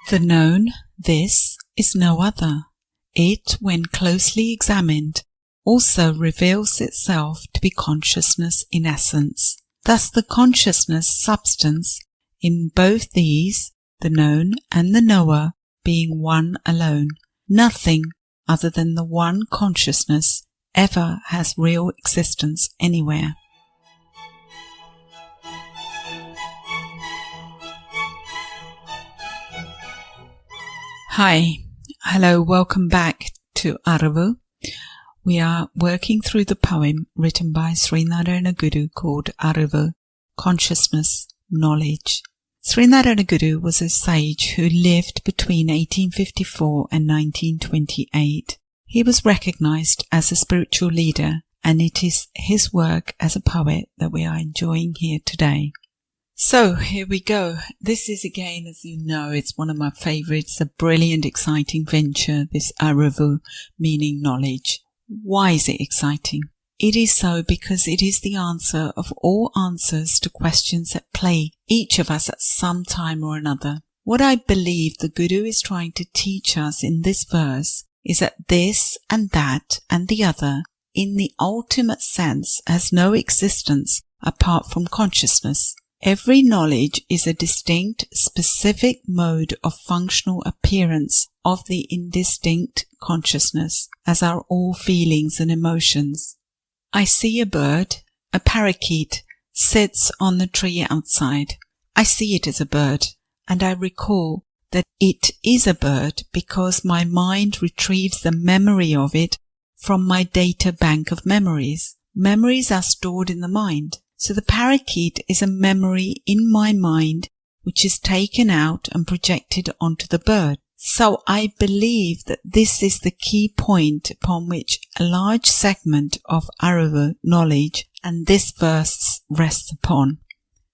The known, this, is no other. It, when closely examined, also reveals itself to be consciousness in essence. Thus the consciousness substance in both these, the known and the knower, being one alone. Nothing other than the one consciousness ever has real existence anywhere. Hi, hello, welcome back to Arivu. We are working through the poem written by Sri Narayana Guru called Arivu, Consciousness, Knowledge. Sri Narayana Guru was a sage who lived between 1854 and 1928. He was recognized as a spiritual leader, and it is his work as a poet that we are enjoying here today. So here we go. This is again, as you know, it's one of my favorites, a brilliant, exciting venture, this Arivu, meaning knowledge. Why is it exciting? It is so because it is the answer of all answers to questions that plague each of us at some time or another. What I believe the Guru is trying to teach us in this verse is that this and that and the other, in the ultimate sense, has no existence apart from consciousness. Every knowledge is a distinct, specific mode of functional appearance of the indistinct consciousness, as are all feelings and emotions. I see a bird, a parakeet, sits on the tree outside. I see it as a bird, and I recall that it is a bird because my mind retrieves the memory of it from my data bank of memories. Memories are stored in the mind. So the parakeet is a memory in my mind which is taken out and projected onto the bird. So I believe that this is the key point upon which a large segment of Arivu knowledge and this verse rests upon.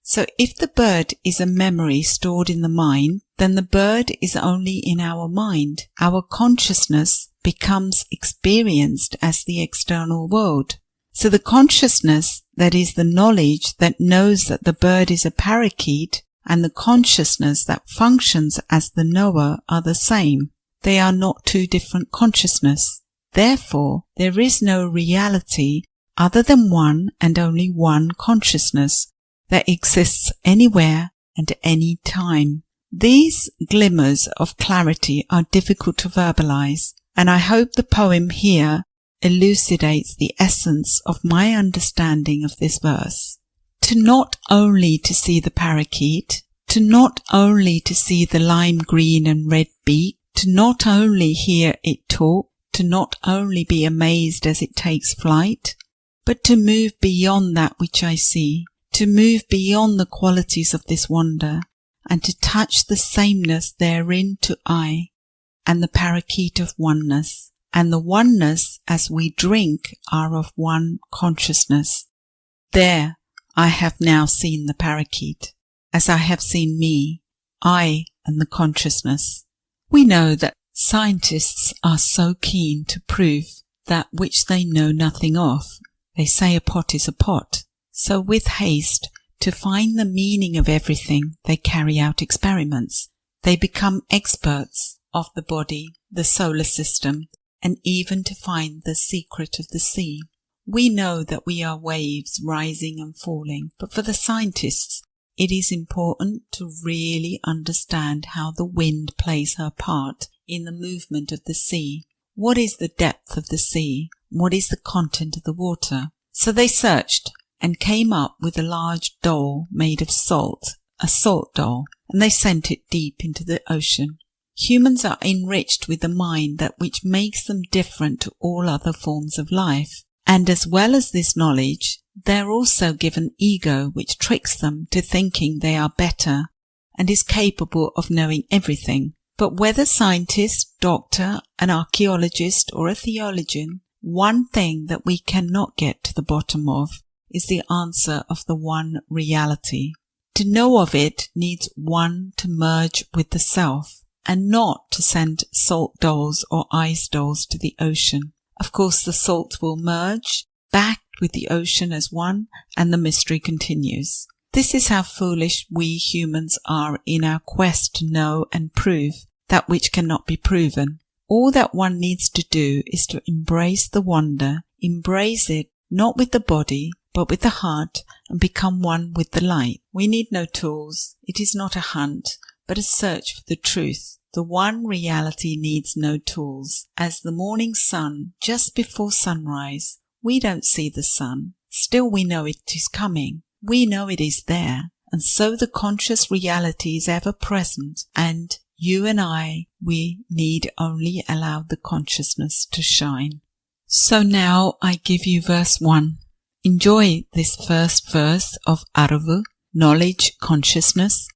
So if the bird is a memory stored in the mind, then the bird is only in our mind. Our consciousness becomes experienced as the external world. So the consciousness, that is the knowledge that knows that the bird is a parakeet, and the consciousness that functions as the knower are the same. They are not two different consciousness. Therefore, there is no reality other than one and only one consciousness that exists anywhere and at any time. These glimmers of clarity are difficult to verbalize, and I hope the poem here elucidates the essence of my understanding of this verse. To not only to see the parakeet, to not only to see the lime green and red beak, to not only hear it talk, to not only be amazed as it takes flight, but to move beyond that which I see, to move beyond the qualities of this wonder, and to touch the sameness therein to I, and the parakeet of oneness. And the oneness as we drink are of one consciousness. There I have now seen the parakeet, as I have seen me, I and the consciousness. We know that scientists are so keen to prove that which they know nothing of. They say a pot is a pot. So with haste to find the meaning of everything, they carry out experiments. They become experts of the body, the solar system, and even to find the secret of the sea. We know that we are waves rising and falling, but for the scientists, it is important to really understand how the wind plays her part in the movement of the sea. What is the depth of the sea? What is the content of the water? So they searched and came up with a large doll made of salt, a salt doll, and they sent it deep into the ocean. Humans are enriched with a mind that which makes them different to all other forms of life. And as well as this knowledge, they're also given ego which tricks them to thinking they are better and is capable of knowing everything. But whether scientist, doctor, an archaeologist or a theologian, one thing that we cannot get to the bottom of is the answer of the one reality. To know of it needs one to merge with the self, and not to send salt dolls or ice dolls to the ocean. Of course, the salt will merge back with the ocean as one, and the mystery continues. This is how foolish we humans are in our quest to know and prove that which cannot be proven. All that one needs to do is to embrace the wonder, embrace it not with the body, but with the heart, and become one with the light. We need no tools. It is not a hunt, but a search for the truth. The one reality needs no tools. As the morning sun, just before sunrise, we don't see the sun. Still we know it is coming. We know it is there. And so the conscious reality is ever present, and you and I, we need only allow the consciousness to shine. So now I give you verse 1. Enjoy this first verse of Arivu, knowledge, consciousness,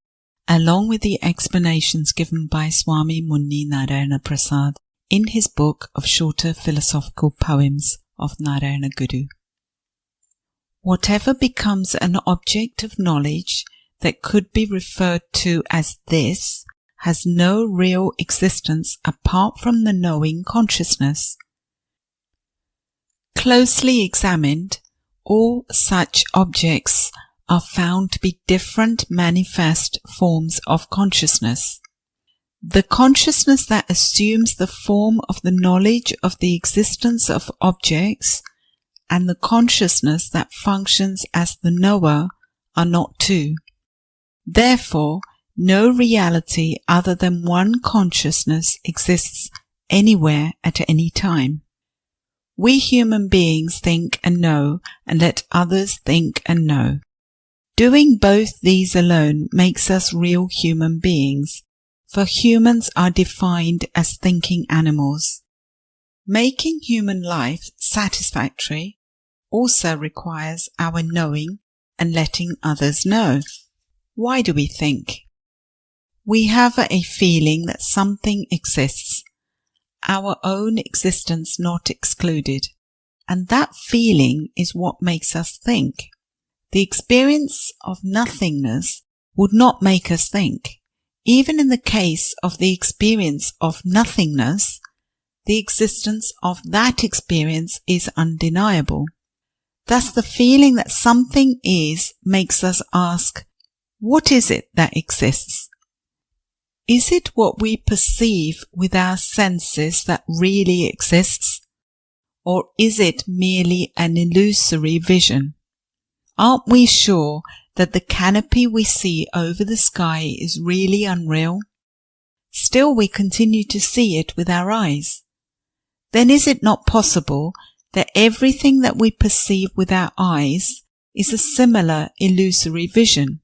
along with the explanations given by Swami Muni Narayana Prasad in his book of shorter philosophical poems of Narayana Guru. Whatever becomes an object of knowledge that could be referred to as this has no real existence apart from the knowing consciousness. Closely examined, all such objects are found to be different manifest forms of consciousness. The consciousness that assumes the form of the knowledge of the existence of objects and the consciousness that functions as the knower are not two. Therefore, no reality other than one consciousness exists anywhere at any time. We human beings think and know, and let others think and know. Doing both these alone makes us real human beings, for humans are defined as thinking animals. Making human life satisfactory also requires our knowing and letting others know. Why do we think? We have a feeling that something exists, our own existence not excluded, and that feeling is what makes us think. The experience of nothingness would not make us think. Even in the case of the experience of nothingness, the existence of that experience is undeniable. Thus the feeling that something is makes us ask, what is it that exists? Is it what we perceive with our senses that really exists? Or is it merely an illusory vision? Aren't we sure that the canopy we see over the sky is really unreal? Still we continue to see it with our eyes. Then is it not possible that everything that we perceive with our eyes is a similar illusory vision?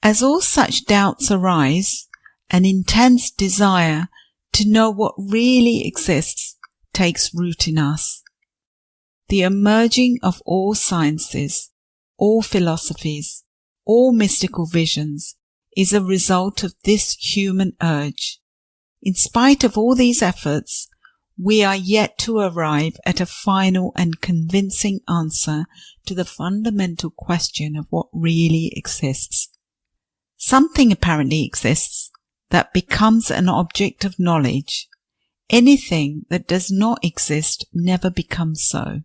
As all such doubts arise, an intense desire to know what really exists takes root in us. The emerging of all sciences, all philosophies, all mystical visions is a result of this human urge. In spite of all these efforts, we are yet to arrive at a final and convincing answer to the fundamental question of what really exists. Something apparently exists that becomes an object of knowledge. Anything that does not exist never becomes so.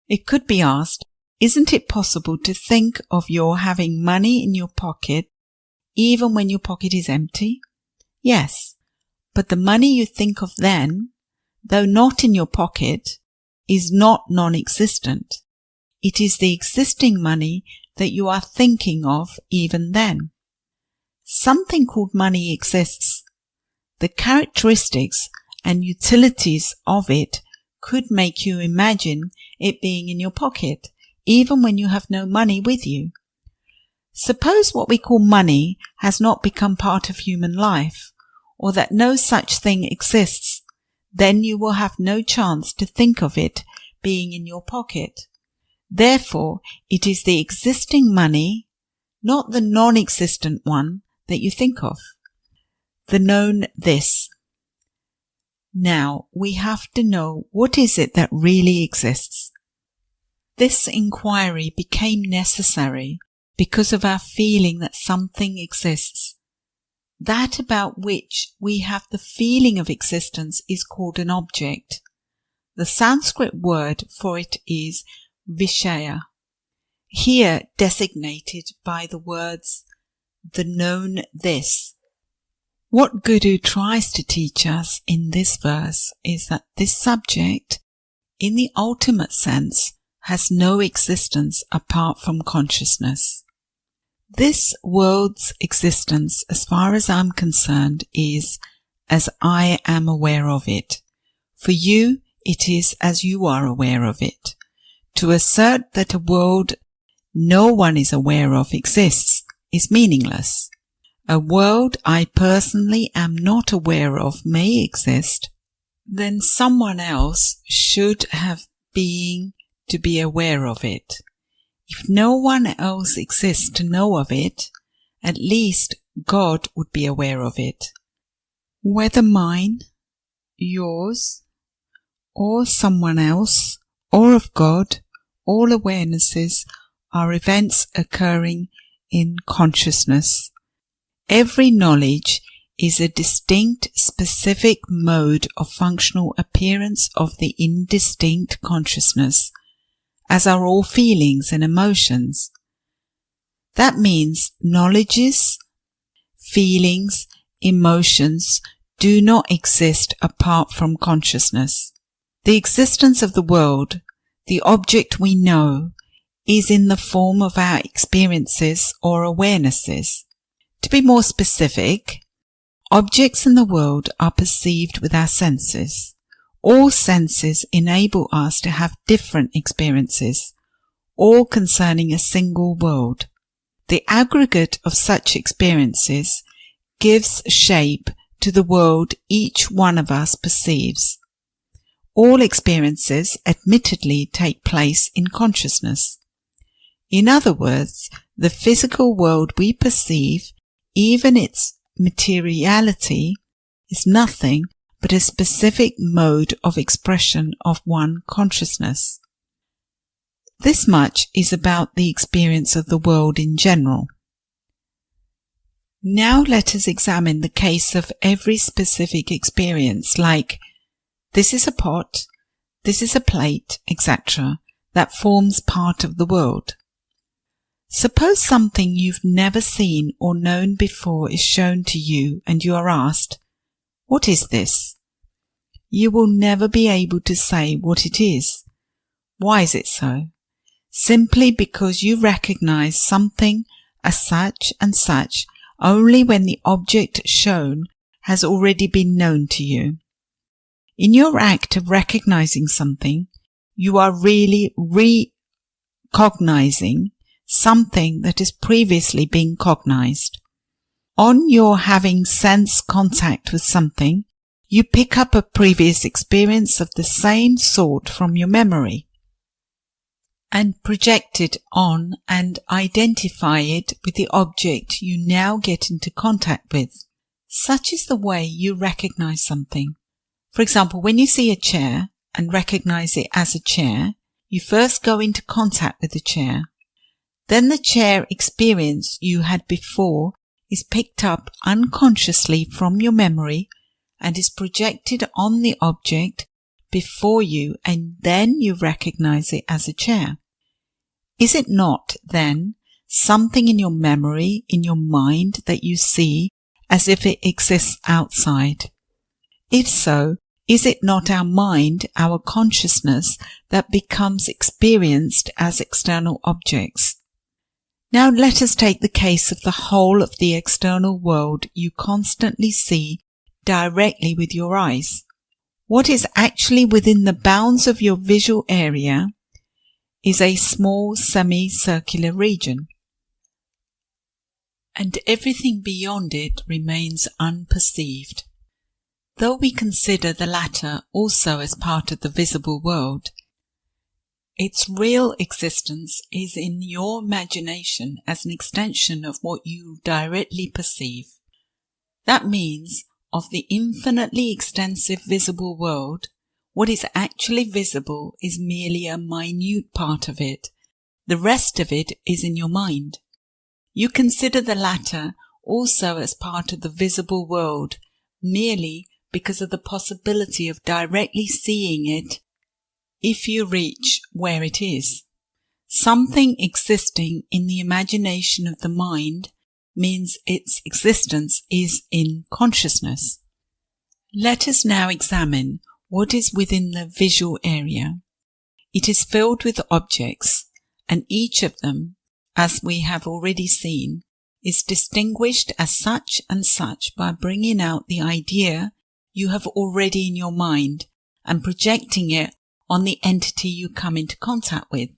It could be asked, isn't it possible to think of your having money in your pocket even when your pocket is empty? Yes, but the money you think of then, though not in your pocket, is not non-existent. It is the existing money that you are thinking of even then. Something called money exists. The characteristics and utilities of it could make you imagine it being in your pocket, even when you have no money with you. Suppose what we call money has not become part of human life, or that no such thing exists, then you will have no chance to think of it being in your pocket. Therefore, it is the existing money, not the non-existent one, that you think of. The known this. Now, we have to know what is it that really exists. This inquiry became necessary because of our feeling that something exists. That about which we have the feeling of existence is called an object. The Sanskrit word for it is Vishaya. here designated by the words, the known this. What Guru tries to teach us in this verse is that this subject, in the ultimate sense, has no existence apart from consciousness. This world's existence, as far as I'm concerned, is as I am aware of it. For you, it is as you are aware of it. To assert that a world no one is aware of exists is meaningless. A world I personally am not aware of may exist, then someone else should have being to be aware of it. If no one else exists to know of it, at least God would be aware of it. Whether mine, yours, or someone else, or of God, all awarenesses are events occurring in consciousness. Every knowledge is a distinct, specific mode of functional appearance of the indistinct consciousness, as are all feelings and emotions. That means knowledges, feelings, emotions do not exist apart from consciousness. The existence of the world, the object we know, is in the form of our experiences or awarenesses. To be more specific, objects in the world are perceived with our senses. All senses enable us to have different experiences, all concerning a single world. The aggregate of such experiences gives shape to the world each one of us perceives. All experiences admittedly take place in consciousness. In other words, the physical world we perceive, even its materiality, is nothing but a specific mode of expression of one consciousness. This much is about the experience of the world in general. Now let us examine the case of every specific experience, like this is a pot, this is a plate, etc., that forms part of the world. Suppose something you've never seen or known before is shown to you and you are asked, "What is this?" You will never be able to say what it is. Why is it so? Simply because you recognize something as such and such only when the object shown has already been known to you. In your act of recognizing something, you are really recognizing something that has previously been cognized. On your having sense contact with something, you pick up a previous experience of the same sort from your memory and project it on and identify it with the object you now get into contact with. Such is the way you recognize something. For example, when you see a chair and recognize it as a chair, you first go into contact with the chair. Then the chair experience you had before is picked up unconsciously from your memory and is projected on the object before you, and then you recognize it as a chair. Is it not, then, something in your memory, in your mind, that you see as if it exists outside? If so, is it not our mind, our consciousness, that becomes experienced as external objects? Now let us take the case of the whole of the external world you constantly see directly with your eyes. What is actually within the bounds of your visual area is a small semicircular region, and everything beyond it remains unperceived. Though we consider the latter also as part of the visible world, its real existence is in your imagination as an extension of what you directly perceive. That means, of the infinitely extensive visible world, what is actually visible is merely a minute part of it. The rest of it is in your mind. You consider the latter also as part of the visible world, merely because of the possibility of directly seeing it if you reach where it is. Something existing in the imagination of the mind means its existence is in consciousness. Let us now examine what is within the visual area. It is filled with objects, and each of them, as we have already seen, is distinguished as such and such by bringing out the idea you have already in your mind and projecting it on the entity you come into contact with.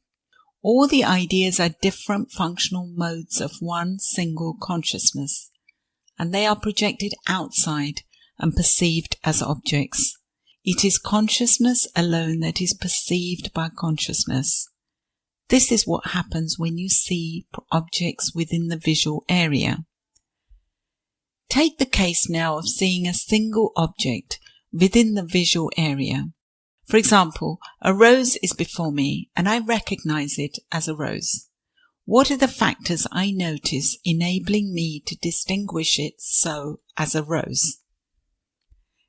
All the ideas are different functional modes of one single consciousness, and they are projected outside and perceived as objects. It is consciousness alone that is perceived by consciousness. This is what happens when you see objects within the visual area. Take the case now of seeing a single object within the visual area. For example, a rose is before me and I recognize it as a rose. What are the factors I notice enabling me to distinguish it so as a rose?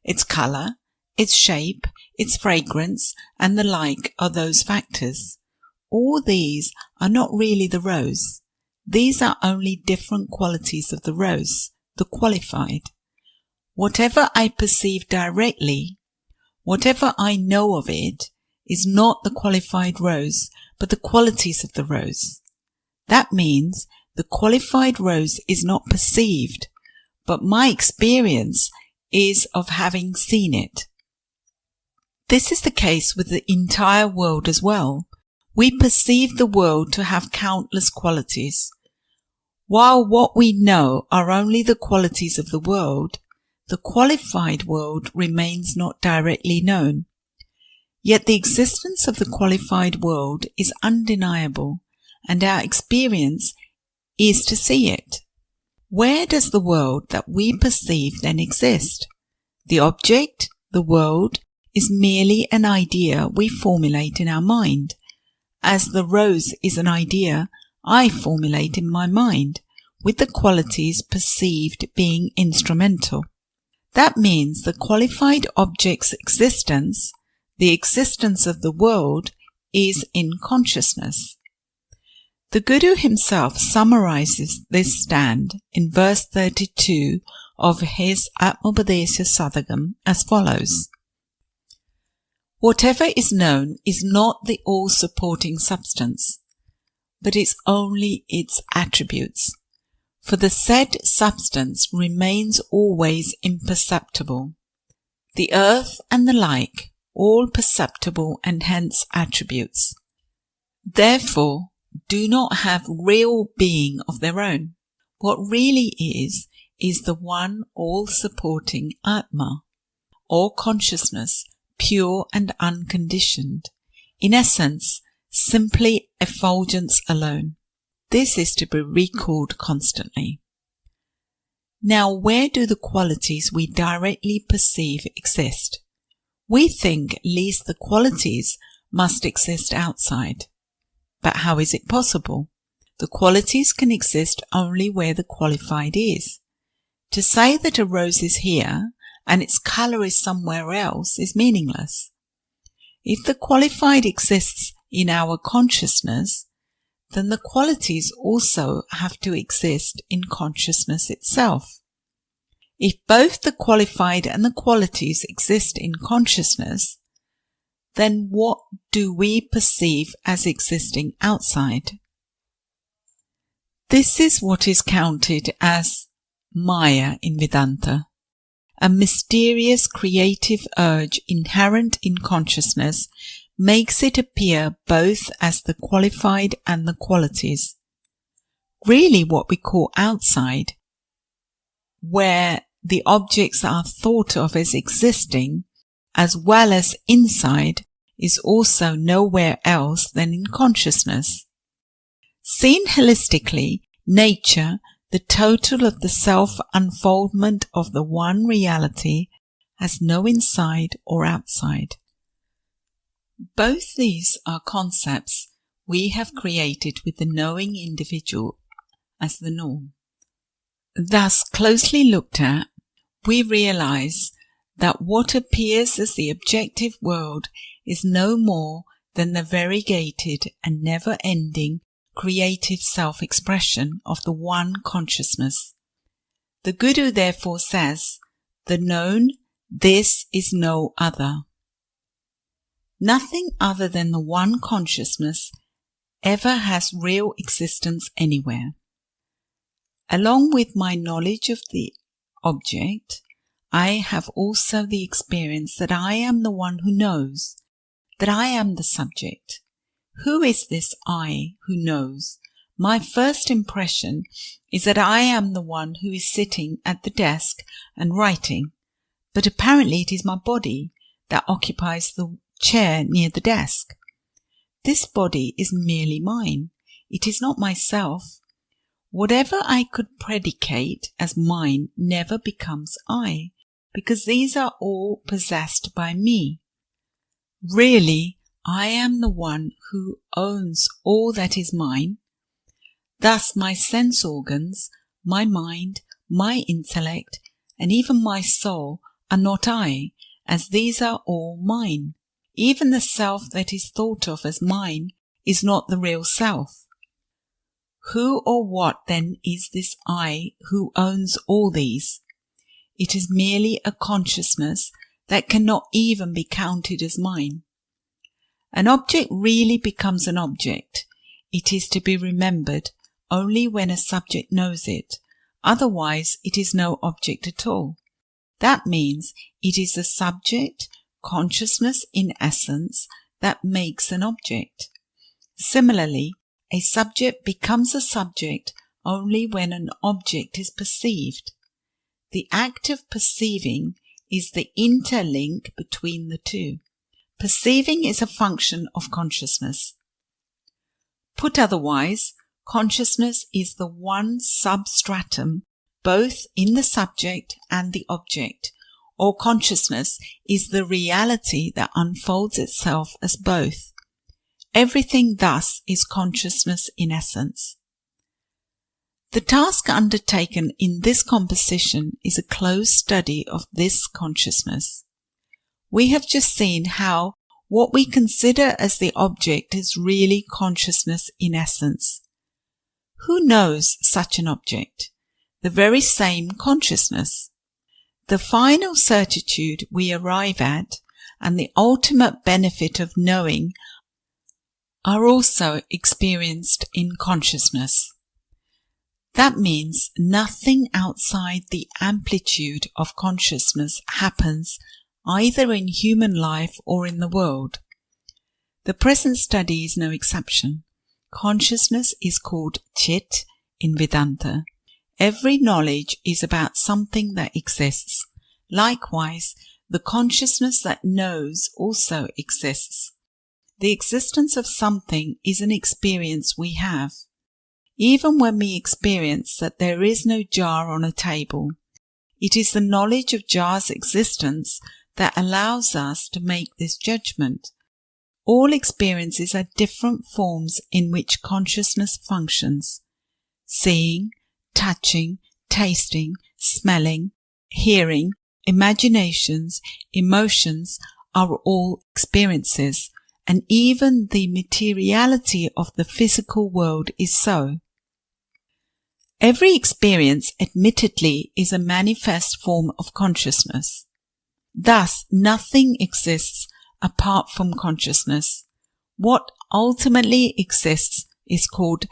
Its color, its shape, its fragrance, and the like are those factors. All these are not really the rose. These are only different qualities of the rose, the qualified. Whatever I perceive directly, whatever I know of it, is not the qualified rose, but the qualities of the rose. That means the qualified rose is not perceived, but my experience is of having seen it. This is the case with the entire world as well. We perceive the world to have countless qualities. While what we know are only the qualities of the world, the qualified world remains not directly known. Yet the existence of the qualified world is undeniable, and our experience is to see it. Where does the world that we perceive then exist? The object, the world, is merely an idea we formulate in our mind, as the rose is an idea I formulate in my mind, with the qualities perceived being instrumental. That means the qualified object's existence, the existence of the world, is in consciousness. The Guru himself summarizes this stand in verse 32 of his Atmopadesha Sadhagam as follows. Whatever is known is not the all-supporting substance, but it's only its attributes. For the said substance remains always imperceptible. The earth and the like, all perceptible and hence attributes. Therefore, do not have real being of their own. What really is the one all-supporting Atma, or consciousness, pure and unconditioned. In essence, simply effulgence alone. This is to be recalled constantly. Now, where do the qualities we directly perceive exist? We think least the qualities must exist outside. But how is it possible? The qualities can exist only where the qualified is. To say that a rose is here and its colour is somewhere else is meaningless. If the qualified exists in our consciousness, then the qualities also have to exist in consciousness itself. If both the qualified and the qualities exist in consciousness, then what do we perceive as existing outside? This is what is counted as Maya in Vedanta, a mysterious creative urge inherent in consciousness makes it appear both as the qualified and the qualities. Really what we call outside, where the objects are thought of as existing, as well as inside, is also nowhere else than in consciousness. Seen holistically, nature, the total of the self-unfoldment of the one reality, has no inside or outside. Both these are concepts we have created with the knowing individual as the norm. Thus, closely looked at, we realize that what appears as the objective world is no more than the variegated and never-ending creative self-expression of the one consciousness. The Guru therefore says, the known, this is no other. Nothing other than the one consciousness ever has real existence anywhere. Along with my knowledge of the object, I have also the experience that I am the one who knows, that I am the subject. Who is this I who knows? My first impression is that I am the one who is sitting at the desk and writing, but apparently it is my body that occupies the chair near the desk. This body is merely mine. It is not myself. Whatever I could predicate as mine never becomes I, because these are all possessed by me. Really, I am the one who owns all that is mine. Thus my sense organs, my mind, my intellect, and even my soul are not I, as these are all mine. Even the self that is thought of as mine is not the real self. Who or what then is this I who owns all these? It is merely a consciousness that cannot even be counted as mine. An object really becomes an object. It is to be remembered only when a subject knows it. Otherwise, it is no object at all. That means it is the subject, consciousness in essence, that makes an object. Similarly, a subject becomes a subject only when an object is perceived. The act of perceiving is the interlink between the two. Perceiving is a function of consciousness. Put otherwise, consciousness is the one substratum both in the subject and the object, or consciousness is the reality that unfolds itself as both. Everything thus is consciousness in essence. The task undertaken in this composition is a close study of this consciousness. We have just seen how what we consider as the object is really consciousness in essence. Who knows such an object? The very same consciousness. The final certitude we arrive at and the ultimate benefit of knowing are also experienced in consciousness. That means nothing outside the amplitude of consciousness happens either in human life or in the world. The present study is no exception. Consciousness is called Chit in Vedanta. Every knowledge is about something that exists. Likewise, the consciousness that knows also exists. The existence of something is an experience we have. Even when we experience that there is no jar on a table, it is the knowledge of jar's existence that allows us to make this judgment. All experiences are different forms in which consciousness functions. Seeing, touching, tasting, smelling, hearing, imaginations, emotions are all experiences, and even the materiality of the physical world is so. Every experience, admittedly, is a manifest form of consciousness. Thus, nothing exists apart from consciousness. What ultimately exists is called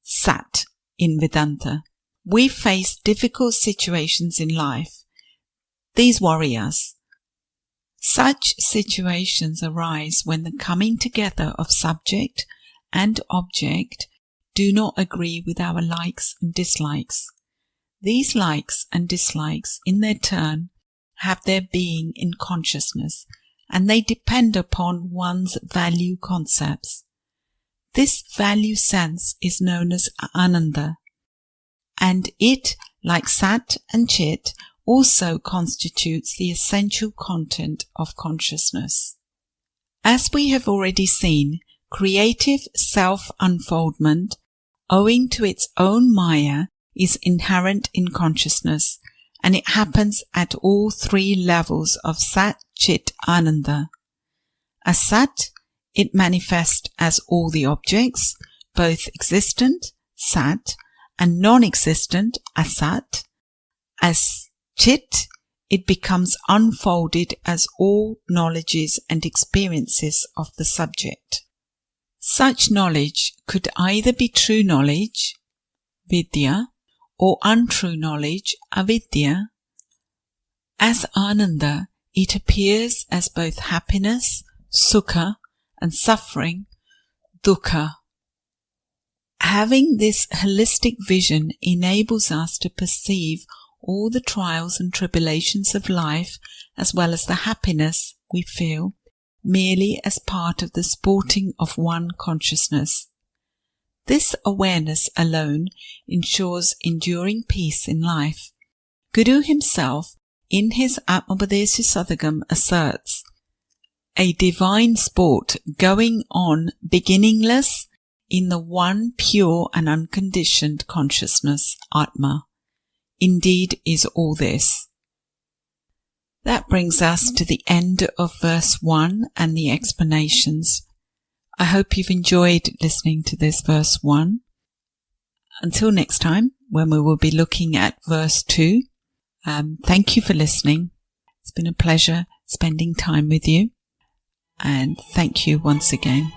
Sat in Vedanta. We face difficult situations in life. These worry us. Such situations arise when the coming together of subject and object do not agree with our likes and dislikes. These likes and dislikes, in their turn, have their being in consciousness, and they depend upon one's value concepts. This value sense is known as Ananda, and it, like Sat and Chit, also constitutes the essential content of consciousness. As we have already seen, creative self-unfoldment, owing to its own Maya, is inherent in consciousness, and it happens at all three levels of Sat, Chit, Ananda. As Sat, It manifests as all the objects, both existent, sat, and non-existent, asat. As chit, it becomes unfolded as all knowledges and experiences of the subject. Such knowledge could either be true knowledge, vidya, or untrue knowledge, avidya. As Ananda, it appears as both happiness, sukha, and suffering, dukkha. Having this holistic vision enables us to perceive all the trials and tribulations of life, as well as the happiness we feel, merely as part of the sporting of one consciousness. This awareness alone ensures enduring peace in life. Guru himself, in his Atmapadesha Sadhagam, asserts, a divine sport going on beginningless in the one pure and unconditioned consciousness, Atma, indeed is all this. That brings us to the end of verse 1 and the explanations. I hope you've enjoyed listening to this verse 1. Until next time, when we will be looking at verse 2, thank you for listening. It's been a pleasure spending time with you, and thank you once again.